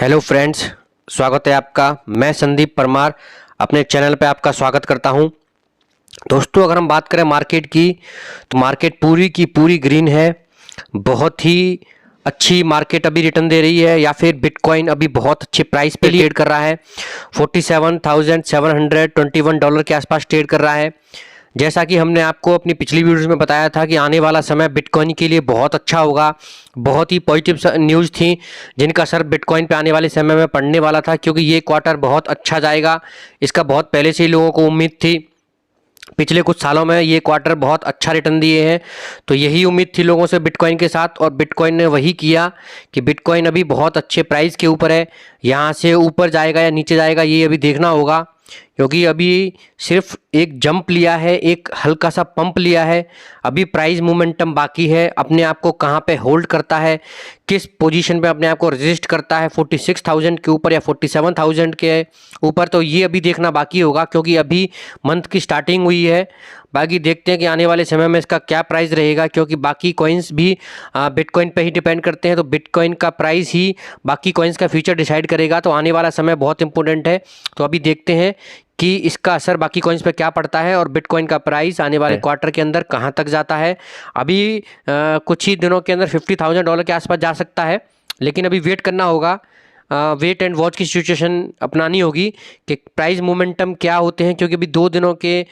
Hello friends, स्वागत है आपका। मैं संदीप परमार अपने चैनल पे आपका स्वागत करता हूं। दोस्तों, अगर हम बात करें मार्केट की तो मार्केट पूरी की पूरी ग्रीन है। बहुत ही अच्छी मार्केट अभी रिटर्न दे रही है, या फिर बिटकॉइन अभी बहुत अच्छे प्राइस पे ट्रेड कर रहा है। $47,721 के आसपास ट्रेड कर रहा है। जैसा कि हमने आपको अपनी पिछली वीडियोस में बताया था कि आने वाला समय बिटकॉइन के लिए बहुत अच्छा होगा। बहुत ही पॉजिटिव न्यूज़ थी जिनका असर बिटकॉइन पे आने वाले समय में पड़ने वाला था, क्योंकि ये क्वार्टर बहुत अच्छा जाएगा। इसका बहुत पहले से ही लोगों को उम्मीद थी। पिछले कुछ सालों में ये क्वार्टर बहुत अच्छा रिटर्न दिए हैं, तो यही उम्मीद थी लोगों से बिटकॉइन के साथ, और बिटकॉइन ने वही किया कि बिटकॉइन अभी बहुत अच्छे प्राइस के ऊपर है। यहाँ से ऊपर जाएगा या नीचे जाएगा ये अभी देखना होगा, क्योंकि अभी सिर्फ एक जंप लिया है, एक हल्का सा पंप लिया है। अभी प्राइस मोमेंटम बाकी है। अपने आप को कहाँ पे होल्ड करता है, किस पोजीशन पे अपने आप को रेजिस्ट करता है, 46,000 के ऊपर या 47,000 के ऊपर, तो ये अभी देखना बाकी होगा, क्योंकि अभी मंथ की स्टार्टिंग हुई है। बाकी देखते हैं कि आने वाले समय में इसका क्या प्राइस रहेगा, क्योंकि बाकी कॉइन्स भी बिटकॉइन पे ही डिपेंड करते हैं। तो बिटकॉइन का प्राइस ही बाकी कॉइन्स का फ्यूचर डिसाइड करेगा। तो आने वाला समय बहुत इंपॉर्टेंट है। तो अभी देखते हैं कि इसका असर बाकी कॉइन्स पे क्या पड़ता है, और बिटकॉइन का प्राइस आने वाले क्वार्टर के अंदर कहाँ तक जाता है। अभी कुछ ही दिनों के अंदर $50,000 के आसपास जा सकता है, लेकिन अभी वेट करना होगा। वेट एंड वॉच की सिचुएशन अपनानी होगी कि प्राइस मोमेंटम क्या होते हैं, क्योंकि अभी 2 दिनों के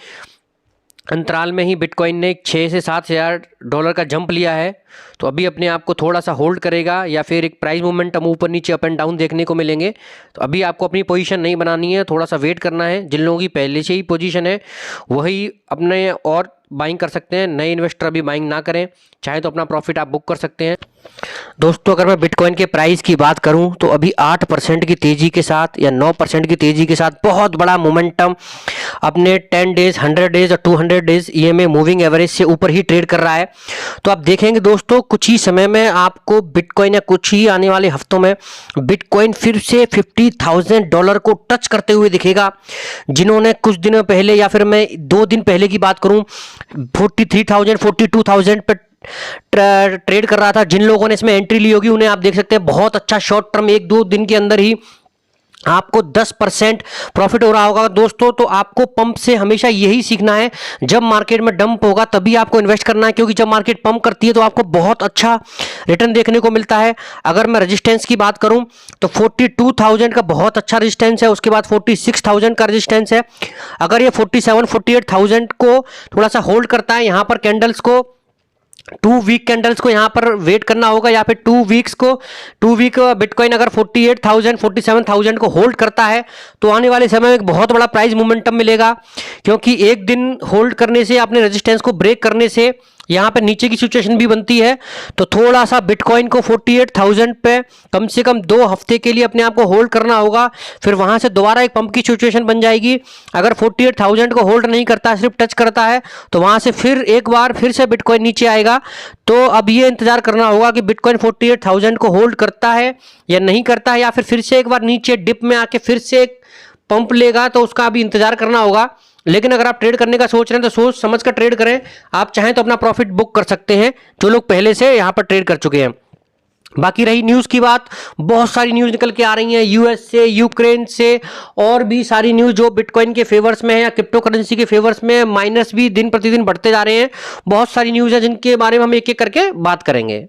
अंतराल में ही बिटकॉइन ने 6 से 7 हज़ार डॉलर का जंप लिया है। तो अभी अपने आप को थोड़ा सा होल्ड करेगा, या फिर एक प्राइस मोमेंटम ऊपर नीचे अप एंड डाउन देखने को मिलेंगे। तो अभी आपको अपनी पोजीशन नहीं बनानी है, थोड़ा सा वेट करना है। जिन लोगों की पहले से ही पोजीशन है वही अपने और बाइंग कर सकते हैं। नए इन्वेस्टर अभी बाइंग ना करें, चाहे तो अपना प्रॉफिट आप बुक कर सकते हैं। दोस्तों, अगर मैं बिटकॉइन के प्राइस की बात करूं तो अभी 8% की तेज़ी के साथ या 9% की तेज़ी के साथ बहुत बड़ा मोमेंटम अपने 10 डेज, 100 डेज और 200 डेज EMA मूविंग एवरेज से ऊपर ही ट्रेड कर रहा है। तो आप देखेंगे दोस्तों, कुछ ही समय में आपको बिटकॉइन या कुछ ही आने वाले हफ्तों में बिटकॉइन फिर से $50,000 को टच करते हुए दिखेगा। जिन्होंने कुछ दिनों पहले, या फिर मैं 2 दिन पहले की बात करूं, 43,000 42,000 पे ट्रेड कर रहा था, जिन लोगों ने इसमें एंट्री ली होगी उन्हें आप देख सकते हैं बहुत अच्छा शॉर्ट टर्म 1-2 दिन के अंदर ही आपको 10% प्रॉफिट हो रहा होगा। दोस्तों, तो आपको पंप से हमेशा यही सीखना है। जब मार्केट में डंप होगा तभी आपको इन्वेस्ट करना है, क्योंकि जब मार्केट पंप करती है तो आपको बहुत अच्छा रिटर्न देखने को मिलता है। अगर मैं रेजिस्टेंस की बात करूं तो 42,000 का बहुत अच्छा रेजिस्टेंस है, उसके बाद 46,000 का रेजिस्टेंस है। अगर ये 47-48,000 को थोड़ा सा होल्ड करता है, यहां पर कैंडल्स को 2 वीक कैंडल्स को यहाँ पर वेट करना होगा, या फिर 2 वीक बिटकॉइन अगर 48,000 47,000 को होल्ड करता है तो आने वाले समय में एक बहुत बड़ा प्राइस मोमेंटम मिलेगा। क्योंकि एक दिन होल्ड करने से, अपने रेजिस्टेंस को ब्रेक करने से यहाँ पे नीचे की सिचुएशन भी बनती है। तो थोड़ा सा बिटकॉइन को 48,000 पे कम से कम 2 हफ्ते के लिए अपने आप को होल्ड करना होगा। फिर वहाँ से दोबारा एक पंप की सिचुएशन बन जाएगी। अगर 48,000 को होल्ड नहीं करता, सिर्फ टच करता है, तो वहाँ से फिर एक बार फिर से बिटकॉइन नीचे आएगा। तो अब ये इंतजार करना होगा कि बिटकॉइन 48,000 को होल्ड करता है या नहीं करता है, या फिर से एक बार नीचे डिप में आके फिर से एक पंप लेगा, तो उसका अभी इंतजार करना होगा। लेकिन अगर आप ट्रेड करने का सोच रहे हैं तो सोच समझ कर ट्रेड करें। आप चाहें तो अपना प्रॉफिट बुक कर सकते हैं, जो लोग पहले से यहां पर ट्रेड कर चुके हैं। बाकी रही न्यूज़ की बात, बहुत सारी न्यूज़ निकल के आ रही हैं यूएस से, यूक्रेन से, और भी सारी न्यूज़ जो बिटकॉइन के फेवर्स में है या क्रिप्टो करेंसी के फेवर्स में। माइनस भी दिन प्रतिदिन बढ़ते जा रहे हैं। बहुत सारी न्यूज़ है जिनके बारे में हम एक एक करके बात करेंगे।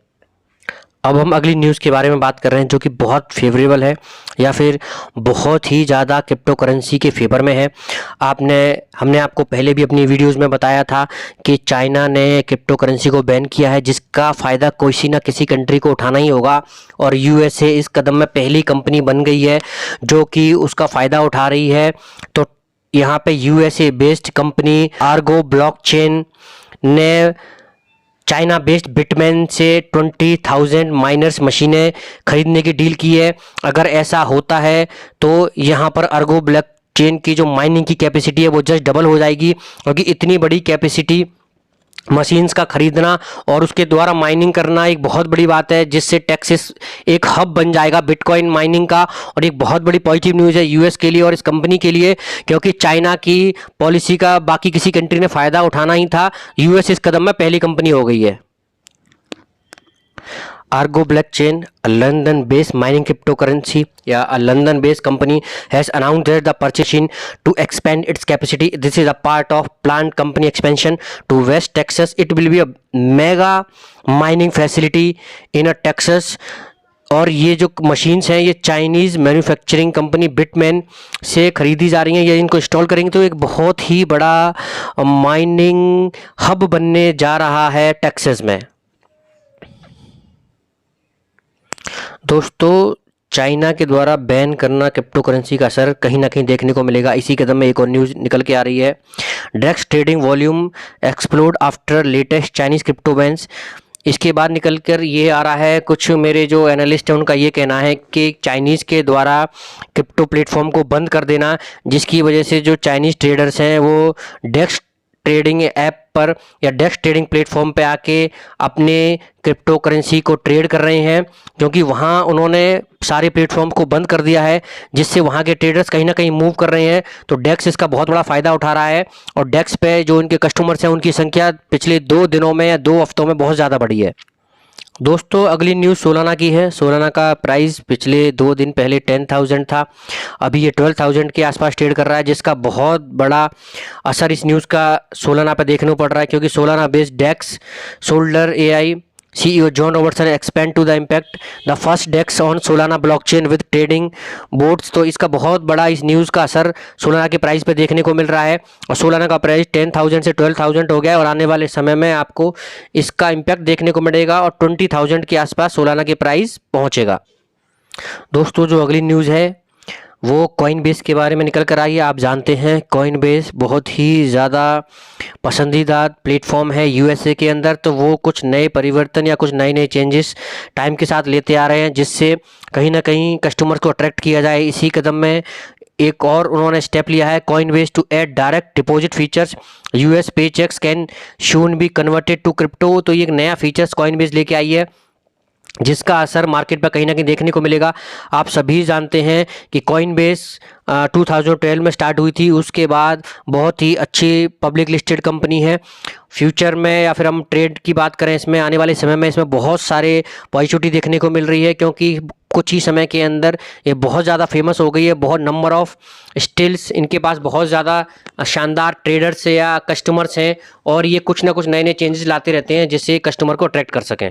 अब हम अगली न्यूज़ के बारे में बात कर रहे हैं, जो कि बहुत फेवरेबल है, या फिर बहुत ही ज़्यादा क्रिप्टो करेंसी के फेवर में है। हमने आपको पहले भी अपनी वीडियोस में बताया था कि चाइना ने क्रिप्टो करेंसी को बैन किया है, जिसका फ़ायदा किसी ना किसी कंट्री को उठाना ही होगा। और यूएसए इस कदम में पहली कंपनी बन गई है जो कि उसका फ़ायदा उठा रही है। तो यहाँ पे USA based company Ergo blockchain ने चाइना बेस्ड बिटमैन से 20,000 माइनर्स मशीनें खरीदने की डील की है। अगर ऐसा होता है तो यहाँ पर अर्गो ब्लॉकचेन की जो माइनिंग की कैपेसिटी है वो जस्ट डबल हो जाएगी, क्योंकि इतनी बड़ी कैपेसिटी मशीन्स का खरीदना और उसके द्वारा माइनिंग करना एक बहुत बड़ी बात है, जिससे टेक्सास एक हब बन जाएगा बिटकॉइन माइनिंग का। और एक बहुत बड़ी पॉजिटिव न्यूज़ है यूएस के लिए और इस कंपनी के लिए, क्योंकि चाइना की पॉलिसी का बाकी किसी कंट्री ने फ़ायदा उठाना ही था। यूएस इस कदम में पहली कंपनी हो गई है। Argo Blockchain, a London-based mining cryptocurrency, a London-based company, has announced that the purchasing to expand its capacity. This is a part of planned company expansion to West Texas. It will be a mega mining facility in Texas. और ये जो machines हैं ये Chinese manufacturing company Whitman से ख़रीदी जा रही हैं। ये इनको इंस्टॉल करेंगे तो एक बहुत ही बड़ा माइनिंग हब बनने जा रहा है टेक्सास में। दोस्तों, चाइना के द्वारा बैन करना क्रिप्टो करेंसी का असर कहीं ना कहीं देखने को मिलेगा। इसी कदम में एक और न्यूज़ निकल के आ रही है। DEX trading volume explode after latest Chinese crypto bans. इसके बाद निकल कर ये आ रहा है, कुछ मेरे जो एनालिस्ट हैं उनका ये कहना है कि चाइनीज़ के द्वारा क्रिप्टो प्लेटफॉर्म को बंद कर देना, जिसकी वजह से जो चाइनीज़ ट्रेडर्स हैं वो डेक्स ट्रेडिंग ऐप पर या डेक्स ट्रेडिंग प्लेटफॉर्म पे आके अपने क्रिप्टो करेंसी को ट्रेड कर रहे हैं, क्योंकि वहाँ उन्होंने सारे प्लेटफॉर्म को बंद कर दिया है, जिससे वहाँ के ट्रेडर्स कहीं ना कहीं मूव कर रहे हैं। तो डेक्स इसका बहुत बड़ा फ़ायदा उठा रहा है और डेक्स पे जो उनके कस्टमर्स हैं उनकी संख्या पिछले 2 दिनों में या 2 हफ्तों में बहुत ज़्यादा बढ़ी है। दोस्तों, अगली न्यूज़ सोलाना की है। सोलाना का प्राइस पिछले 2 दिन पहले 10,000 था, अभी ये 12,000 के आसपास ट्रेड कर रहा है, जिसका बहुत बड़ा असर इस न्यूज़ का सोलाना पर देखने को पड़ रहा है, क्योंकि Solana based DEX shoulder AI CEO John Robertson expand to the impact the first DEX on Solana blockchain with trading boards. तो इसका बहुत बड़ा इस न्यूज़ का असर सोलाना के प्राइस पे देखने को मिल रहा है और सोलाना का प्राइस 10,000 से 12,000 हो गया है और आने वाले समय में आपको इसका इम्पैक्ट देखने को मिलेगा और 20,000 के आसपास सोलाना के प्राइस पहुँचेगा। दोस्तों, जो अगली न्यूज़ है वो कॉइनबेस के बारे में निकल कर आई है। आप जानते हैं कॉइनबेस बहुत ही ज़्यादा पसंदीदा प्लेटफॉर्म है यूएसए के अंदर, तो वो कुछ नए परिवर्तन या कुछ नए चेंजेस टाइम के साथ लेते आ रहे हैं, जिससे कहीं ना कहीं कस्टमर्स को अट्रैक्ट किया जाए। इसी कदम में एक और उन्होंने स्टेप लिया है, Coinbase to add direct deposit features, US pay checks can soon be converted to crypto. तो ये एक नया फीचर्स कॉइनबेस लेके आई है, जिसका असर मार्केट पर कहीं ना कहीं देखने को मिलेगा। आप सभी जानते हैं कि कॉइनबेस 2012 में स्टार्ट हुई थी, उसके बाद बहुत ही अच्छी पब्लिक लिस्टेड कंपनी है। फ्यूचर में या फिर हम ट्रेड की बात करें, इसमें आने वाले समय में इसमें बहुत सारे पॉजिटिविटी देखने को मिल रही है, क्योंकि कुछ ही समय के अंदर ये बहुत ज़्यादा फेमस हो गई है। बहुत नंबर ऑफ स्टिल्स इनके पास बहुत ज़्यादा शानदार ट्रेडर्स या कस्टमर्स हैं और ये कुछ ना कुछ नए चेंजेस लाते रहते हैं, जिससे कस्टमर को अट्रैक्ट कर सकें।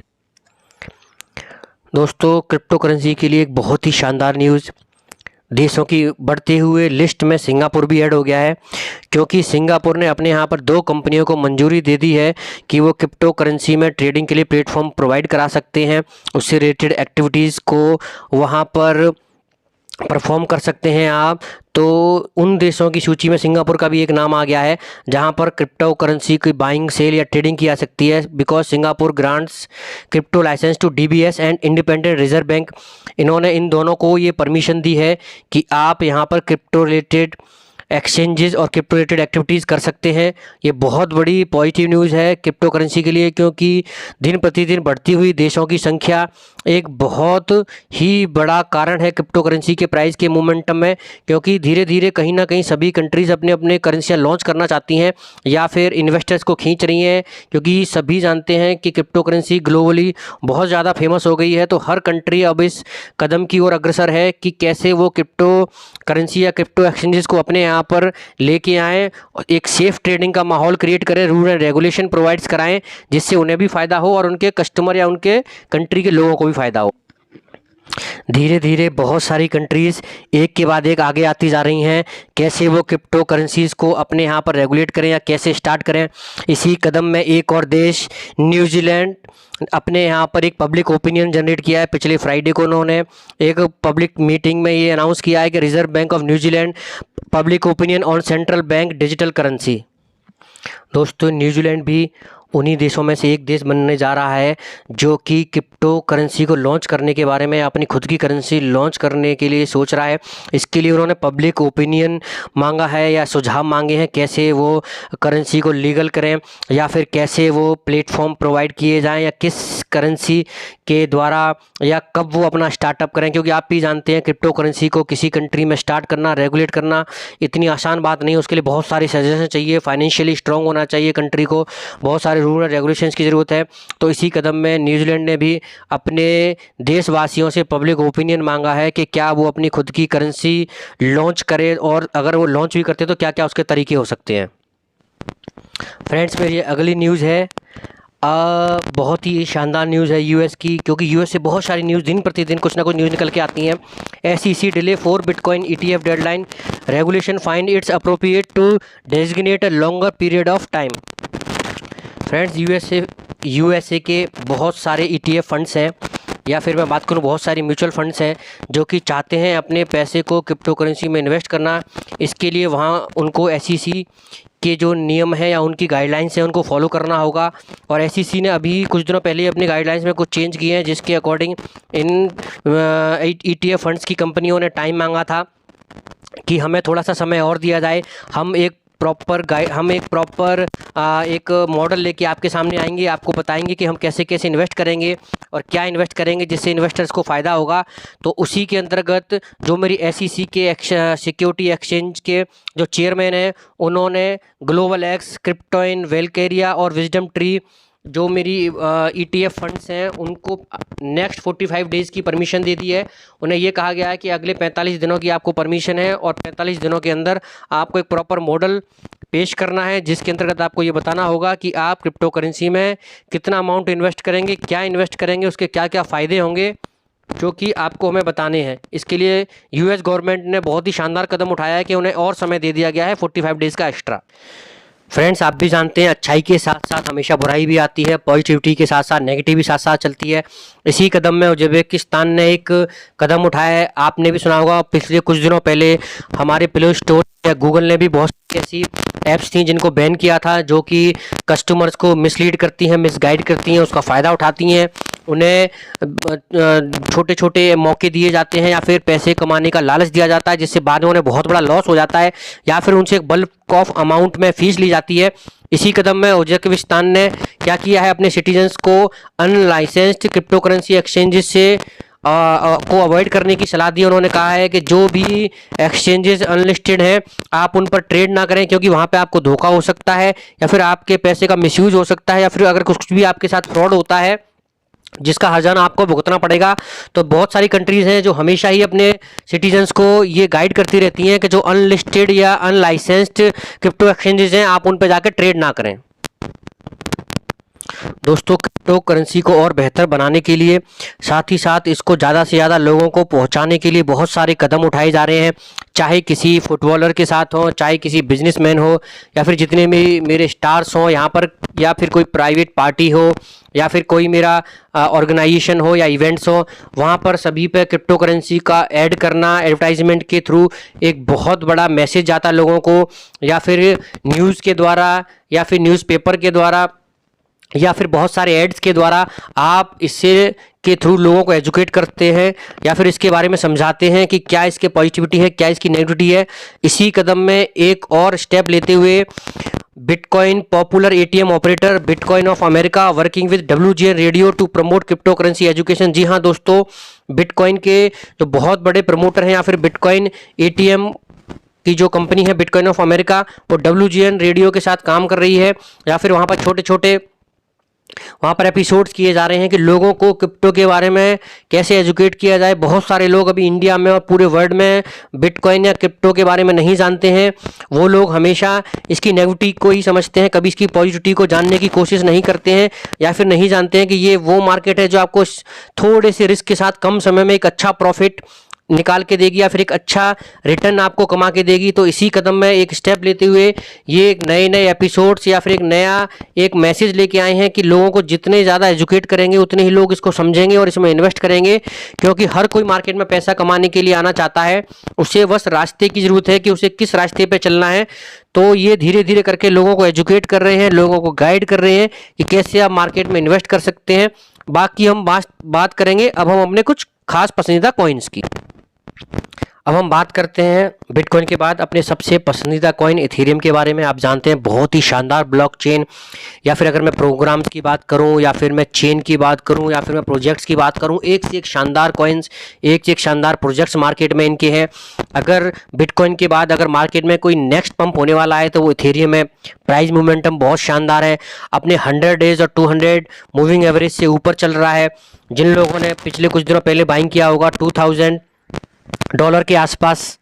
दोस्तों, क्रिप्टो करेंसी के लिए एक बहुत ही शानदार न्यूज़, देशों की बढ़ते हुए लिस्ट में सिंगापुर भी ऐड हो गया है, क्योंकि सिंगापुर ने अपने यहाँ पर 2 कंपनियों को मंजूरी दे दी है कि वो क्रिप्टो करेंसी में ट्रेडिंग के लिए प्लेटफॉर्म प्रोवाइड करा सकते हैं, उससे रिलेटेड एक्टिविटीज़ को वहाँ पर परफॉर्म कर सकते हैं आप। तो उन देशों की सूची में सिंगापुर का भी एक नाम आ गया है, जहां पर क्रिप्टो करेंसी की बाइंग सेल या ट्रेडिंग की जा सकती है, because Singapore grants crypto license to DBS and Independent Reserve bank. इन्होंने इन दोनों को ये परमिशन दी है कि आप यहां पर क्रिप्टो रिलेटेड एक्सचेंजेस और क्रिप्टो रिलेटेड एक्टिविटीज़ कर सकते हैं। ये बहुत बड़ी पॉजिटिव न्यूज़ है क्रिप्टो करेंसी के लिए, क्योंकि दिन प्रतिदिन बढ़ती हुई देशों की संख्या एक बहुत ही बड़ा कारण है क्रिप्टो करेंसी के प्राइस के मोमेंटम में, क्योंकि धीरे धीरे कहीं ना कहीं सभी कंट्रीज़ अपने अपने करेंसियाँ लॉन्च करना चाहती हैं या फिर इन्वेस्टर्स को खींच रही हैं, क्योंकि सभी जानते हैं कि क्रिप्टो करेंसी ग्लोबली बहुत ज़्यादा फेमस हो गई है। तो हर कंट्री अब इस कदम की ओर अग्रसर है कि कैसे वो क्रिप्टो करेंसी या क्रिप्टो एक्सचेंजेस को अपने यहाँ पर लेके आएँ, एक सेफ ट्रेडिंग का माहौल क्रिएट करें, रूल एंड रेगुलेशन प्रोवाइड्स कराएं, जिससे उन्हें भी फ़ायदा हो और उनके कस्टमर या उनके कंट्री के लोगों को भी फ़ायदा हो। धीरे धीरे बहुत सारी कंट्रीज़ एक के बाद एक आगे आती जा रही हैं, कैसे वो क्रिप्टो करेंसीज़ को अपने यहाँ पर रेगुलेट करें या कैसे स्टार्ट करें। इसी कदम में एक और देश न्यूजीलैंड अपने यहाँ पर एक पब्लिक ओपिनियन जनरेट किया है। पिछले फ्राइडे को उन्होंने एक पब्लिक मीटिंग में ये अनाउंस किया है कि reserve bank of New Zealand public opinion on central bank digital currency. दोस्तों, न्यूजीलैंड भी उन्हीं देशों में से एक देश बनने जा रहा है जो कि क्रिप्टो करेंसी को लॉन्च करने के बारे में, अपनी खुद की करेंसी लॉन्च करने के लिए सोच रहा है। इसके लिए उन्होंने पब्लिक ओपिनियन मांगा है या सुझाव मांगे हैं, कैसे वो करेंसी को लीगल करें या फिर कैसे वो प्लेटफॉर्म प्रोवाइड किए जाएं या किस करेंसी के द्वारा या कब वो अपना स्टार्टअप करें, क्योंकि आप भी जानते हैं क्रिप्टो करेंसी को किसी कंट्री में स्टार्ट करना, रेगुलेट करना इतनी आसान बात नहीं है। उसके लिए बहुत सारे सजेशन चाहिए, फाइनेंशियली स्ट्रॉन्ग होना चाहिए कंट्री को, बहुत सारे सारे रूल और रेगुलेशंस की ज़रूरत है। तो इसी कदम में न्यूजीलैंड ने भी अपने देशवासियों से पब्लिक ओपिनियन मांगा है कि क्या वो अपनी खुद की करेंसी लॉन्च करे, और अगर वो लॉन्च भी करते तो क्या क्या उसके तरीके हो सकते हैं। फ्रेंड्स, मेरी अगली न्यूज़ है बहुत ही शानदार न्यूज़ है यूएस की, क्योंकि यूएस से बहुत सारी न्यूज़ दिन प्रतिदिन कुछ ना कुछ न्यूज़ निकल के आती हैं। SEC delay 4 bitcoin ETF deadline, regulation find it's appropriate to designate a longer period of time. Friends, USA के बहुत सारे ETF फंड्स हैं, या फिर मैं बात करूं बहुत सारी म्यूचुअल फंड्स हैं जो कि चाहते हैं अपने पैसे को क्रिप्टो करेंसी में इन्वेस्ट करना। इसके लिए वहां उनको SEC के जो नियम है या उनकी गाइडलाइंस है उनको फॉलो करना होगा। और SEC ने अभी कुछ दिनों पहले अपनी गाइडलाइंस में कुछ चेंज किए हैं, जिसके अकॉर्डिंग इन ETF फंड्स की कंपनियों ने टाइम मांगा था कि हमें थोड़ा सा समय और दिया जाए। हम एक प्रॉपर एक मॉडल लेके आपके सामने आएंगे, आपको बताएंगे कि हम कैसे कैसे इन्वेस्ट करेंगे और क्या इन्वेस्ट करेंगे जिससे इन्वेस्टर्स को फ़ायदा होगा। तो उसी के अंतर्गत जो मेरी SEC के सिक्योरिटी एक्सचेंज के जो चेयरमैन हैं, उन्होंने ग्लोबल एक्स, क्रिप्टोइन, वेलकेरिया और विजडम ट्री जो मेरी ETF फंड्स हैं उनको नेक्स्ट 45 डेज़ की परमिशन दे दी है। उन्हें ये कहा गया है कि अगले 45 दिनों की आपको परमिशन है, और 45 दिनों के अंदर आपको एक प्रॉपर मॉडल पेश करना है, जिसके अंतर्गत आपको ये बताना होगा कि आप क्रिप्टो करेंसी में कितना अमाउंट इन्वेस्ट करेंगे, क्या इन्वेस्ट करेंगे, उसके क्या क्या फ़ायदे होंगे, जो कि आपको हमें बताने हैं। इसके लिए US गवर्नमेंट ने बहुत ही शानदार कदम उठाया है कि उन्हें और समय दे दिया गया है 45 डेज़ का एक्स्ट्रा। फ्रेंड्स, आप भी जानते हैं अच्छाई के साथ साथ हमेशा बुराई भी आती है, पॉजिटिविटी के साथ साथ नेगेटिव भी साथ साथ चलती है। इसी कदम में उज़्बेकिस्तान ने एक कदम उठाया है। आपने भी सुना होगा, पिछले कुछ दिनों पहले हमारे प्ले स्टोर या गूगल ने भी बहुत सी ऐसी ऐप्स थी जिनको बैन किया था, जो कि कस्टमर्स को मिसलीड करती हैं, मिसगाइड करती हैं, उसका फ़ायदा उठाती हैं, उन्हें छोटे छोटे मौके दिए जाते हैं या फिर पैसे कमाने का लालच दिया जाता है, जिससे बाद में उन्हें बहुत बड़ा लॉस हो जाता है, या फिर उनसे एक बल्क ऑफ अमाउंट में फ़ीस ली जाती है। इसी कदम में उज़्बेकिस्तान ने क्या किया है, अपने सिटीजन्स को अनलाइसेंस्ड क्रिप्टो करेंसी एक्सचेंजेस से को अवॉइड करने की सलाह दी। उन्होंने कहा है कि जो भी एक्सचेंजेस अनलिस्टेड हैं आप उन पर ट्रेड ना करें, क्योंकि वहाँ पे आपको धोखा हो सकता है, या फिर आपके पैसे का मिसयूज हो सकता है, या फिर अगर कुछ भी आपके साथ फ्रॉड होता है जिसका हर्जाना आपको भुगतना पड़ेगा। तो बहुत सारी कंट्रीज़ हैं जो हमेशा ही अपने सिटीजन्स को ये गाइड करती रहती हैं कि जो अनलिस्टेड या अनलाइसेंस्ड क्रिप्टो एक्सचेंजेस हैं आप उन पर जाकर ट्रेड ना करें। दोस्तों, क्रिप्टो करेंसी को और बेहतर बनाने के लिए, साथ ही साथ इसको ज़्यादा से ज़्यादा लोगों को पहुंचाने के लिए बहुत सारे कदम उठाए जा रहे हैं, चाहे किसी फुटबॉलर के साथ हो, चाहे किसी बिजनेसमैन हो, या फिर जितने भी मेरे स्टार्स हों यहाँ पर, या फिर कोई प्राइवेट पार्टी हो, या फिर कोई मेरा ऑर्गेनाइजेशन हो या इवेंट्स हो, वहाँ पर सभी पे क्रिप्टो करेंसी का ऐड करना एडवर्टाइजमेंट के थ्रू एक बहुत बड़ा मैसेज जाता है लोगों को, या फिर न्यूज़ के द्वारा, या फिर न्यूज़पेपर के द्वारा, या फिर बहुत सारे एड्स के द्वारा आप इससे के थ्रू लोगों को एजुकेट करते हैं, या फिर इसके बारे में समझाते हैं कि क्या इसके पॉजिटिविटी है, क्या इसकी नेगेटिविटी है। इसी कदम में एक और स्टेप लेते हुए Bitcoin popular ATM operator Bitcoin of America working with WGN radio to promote crypto currency education. जी हाँ दोस्तों, बिटकॉइन के जो बहुत बड़े प्रमोटर हैं, या फिर बिटकॉइन ATM की जो कंपनी है बिटकॉइन ऑफ अमेरिका, वो WGN रेडियो के साथ काम कर रही है, या फिर वहाँ पर छोटे छोटे वहाँ पर एपिसोड्स किए जा रहे हैं कि लोगों को क्रिप्टो के बारे में कैसे एजुकेट किया जाए। बहुत सारे लोग अभी इंडिया में और पूरे वर्ल्ड में बिटकॉइन या क्रिप्टो के बारे में नहीं जानते हैं। वो लोग हमेशा इसकी नेगेटिविटी को ही समझते हैं, कभी इसकी पॉजिटिविटी को जानने की कोशिश नहीं करते हैं, या फिर नहीं जानते हैं कि ये वो मार्केट है जो आपको थोड़े से रिस्क के साथ कम समय में एक अच्छा प्रॉफिट निकाल के देगी, या फिर एक अच्छा रिटर्न आपको कमा के देगी। तो इसी कदम में एक स्टेप लेते हुए ये एक नए नए एपिसोड्स या फिर एक नया एक मैसेज लेके आए हैं कि लोगों को जितने ज़्यादा एजुकेट करेंगे उतने ही लोग इसको समझेंगे और इसमें इन्वेस्ट करेंगे, क्योंकि हर कोई मार्केट में पैसा कमाने के लिए आना चाहता है, उसे बस रास्ते की ज़रूरत है कि उसे किस रास्ते पर चलना है। तो ये धीरे धीरे करके लोगों को एजुकेट कर रहे हैं, लोगों को गाइड कर रहे हैं कि कैसे आप मार्केट में इन्वेस्ट कर सकते हैं। बाकी हम बात करेंगे अब हम अपने कुछ खास पसंदीदा कॉइन्स की। अब हम बात करते हैं बिटकॉइन के बाद अपने सबसे पसंदीदा कॉइन इथेरियम के बारे में। आप जानते हैं बहुत ही शानदार ब्लॉकचेन, या फिर अगर मैं प्रोग्राम्स की बात करूं, या फिर मैं चेन की बात करूं, या फिर मैं प्रोजेक्ट्स की बात करूं, एक से एक शानदार कॉइन्स, एक से एक शानदार प्रोजेक्ट्स मार्केट में इनके हैं। अगर बिटकॉइन के बाद अगर मार्केट में कोई नेक्स्ट पंप होने वाला है तो वो इथेरियम है। प्राइस मोमेंटम बहुत शानदार है, अपने 100 डेज और 200 मूविंग एवरेज से ऊपर चल रहा है। जिन लोगों ने पिछले कुछ दिनों पहले बाइंग किया होगा $2000 के आसपास,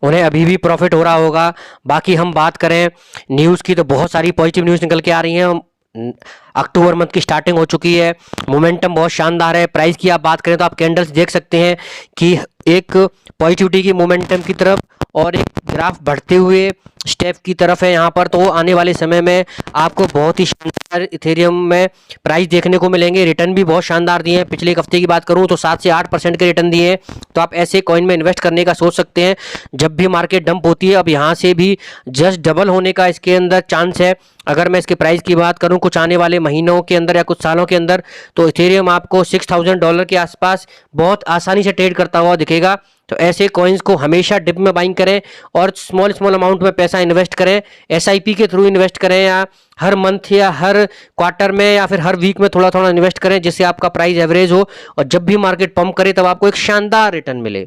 उन्हें अभी भी प्रॉफिट हो रहा होगा। बाकी हम बात करें न्यूज़ की तो बहुत सारी पॉजिटिव न्यूज़ निकल के आ रही हैं। अक्टूबर मंथ की स्टार्टिंग हो चुकी है, मोमेंटम बहुत शानदार है। प्राइस की आप बात करें तो आप कैंडल्स देख सकते हैं कि एक पॉजिटिविटी की मोमेंटम की तरफ और एक ग्राफ बढ़ते हुए स्टेप की तरफ है यहाँ पर। तो आने वाले समय में आपको बहुत ही शानदार इथेरियम में प्राइस देखने को मिलेंगे। रिटर्न भी बहुत शानदार दिए हैं। पिछले एक हफ्ते की बात करूँ तो 7 से 8% के रिटर्न दिए हैं। तो आप ऐसे कॉइन में इन्वेस्ट करने का सोच सकते हैं जब भी मार्केट डंप होती है। अब यहाँ से भी जस्ट डबल होने का इसके अंदर चांस है। अगर मैं इसके प्राइस की बात करूं कुछ आने वाले महीनों के अंदर या कुछ सालों के अंदर, तो इथेरियम आपको $6000 के आसपास बहुत आसानी से ट्रेड करता हुआ दिखेगा। तो ऐसे कॉइन्स को हमेशा डिप में बाइंग करें और स्मॉल स्मॉल अमाउंट में पैसा इन्वेस्ट करें। एसआईपी के थ्रू इन्वेस्ट करें, या हर मंथ या हर क्वार्टर में या फिर हर वीक में थोड़ा थोड़ा इन्वेस्ट करें, जिससे आपका प्राइस एवरेज हो और जब भी मार्केट पंप करे तब आपको एक शानदार रिटर्न मिले।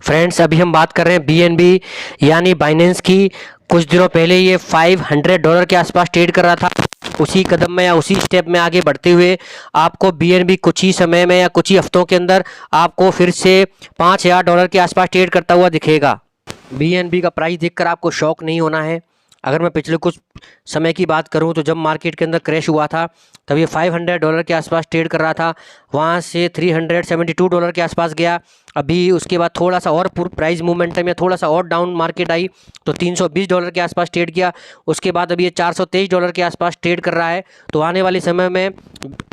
फ्रेंड्स, अभी हम बात कर रहे हैं बीएनबी यानी बाइनेंस की। कुछ दिनों पहले ये $500 के आसपास ट्रेड कर रहा था। उसी कदम में या उसी स्टेप में आगे बढ़ते हुए आपको बीएनबी कुछ ही समय में या कुछ ही हफ्तों के अंदर आपको फिर से $5000 के आसपास ट्रेड करता हुआ दिखेगा। बीएनबी का प्राइस देखकर आपको शॉक नहीं होना है। अगर मैं पिछले कुछ समय की बात करूं तो जब मार्केट के अंदर क्रैश हुआ था तब ये $500 के आसपास ट्रेड कर रहा था। वहां से $372 के आसपास गया। अभी उसके बाद थोड़ा सा और प्राइस मूवमेंटम या थोड़ा सा और डाउन मार्केट आई तो $320 के आसपास ट्रेड किया। उसके बाद अभी ये $423 के आसपास ट्रेड कर रहा है। तो आने वाले समय में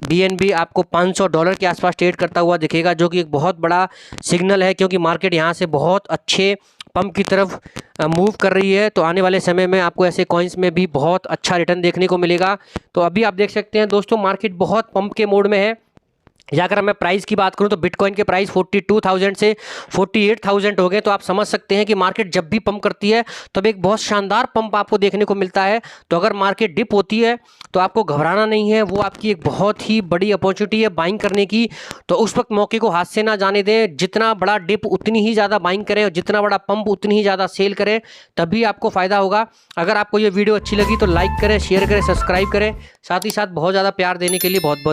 बीएनबी आपको $500 के आसपास ट्रेड करता हुआ दिखेगा, जो कि एक बहुत बड़ा सिग्नल है, क्योंकि मार्केट यहाँ से बहुत अच्छे पंप की तरफ मूव कर रही है। तो आने वाले समय में आपको ऐसे कॉइन्स में भी बहुत अच्छा रिटर्न देखने को मिलेगा। तो अभी आप देख सकते हैं दोस्तों, मार्केट बहुत पंप के मोड में है। या अगर मैं प्राइस की बात करूं तो बिटकॉइन के प्राइस 42,000 से 48,000 हो गए। तो आप समझ सकते हैं कि मार्केट जब भी पंप करती है तब एक बहुत शानदार पंप आपको देखने को मिलता है। तो अगर मार्केट डिप होती है तो आपको घबराना नहीं है, वो आपकी एक बहुत ही बड़ी अपॉर्चुनिटी है बाइंग करने की। तो उस वक्त मौके को हाथ से ना जाने दें। जितना बड़ा डिप उतनी ही ज़्यादा बाइंग करें और जितना बड़ा पंप उतनी ही ज़्यादा सेल करें, तभी आपको फ़ायदा होगा। अगर आपको ये वीडियो अच्छी लगी तो लाइक करें, शेयर करें, सब्सक्राइब करें। साथ ही साथ बहुत ज़्यादा प्यार देने के लिए बहुत बहुत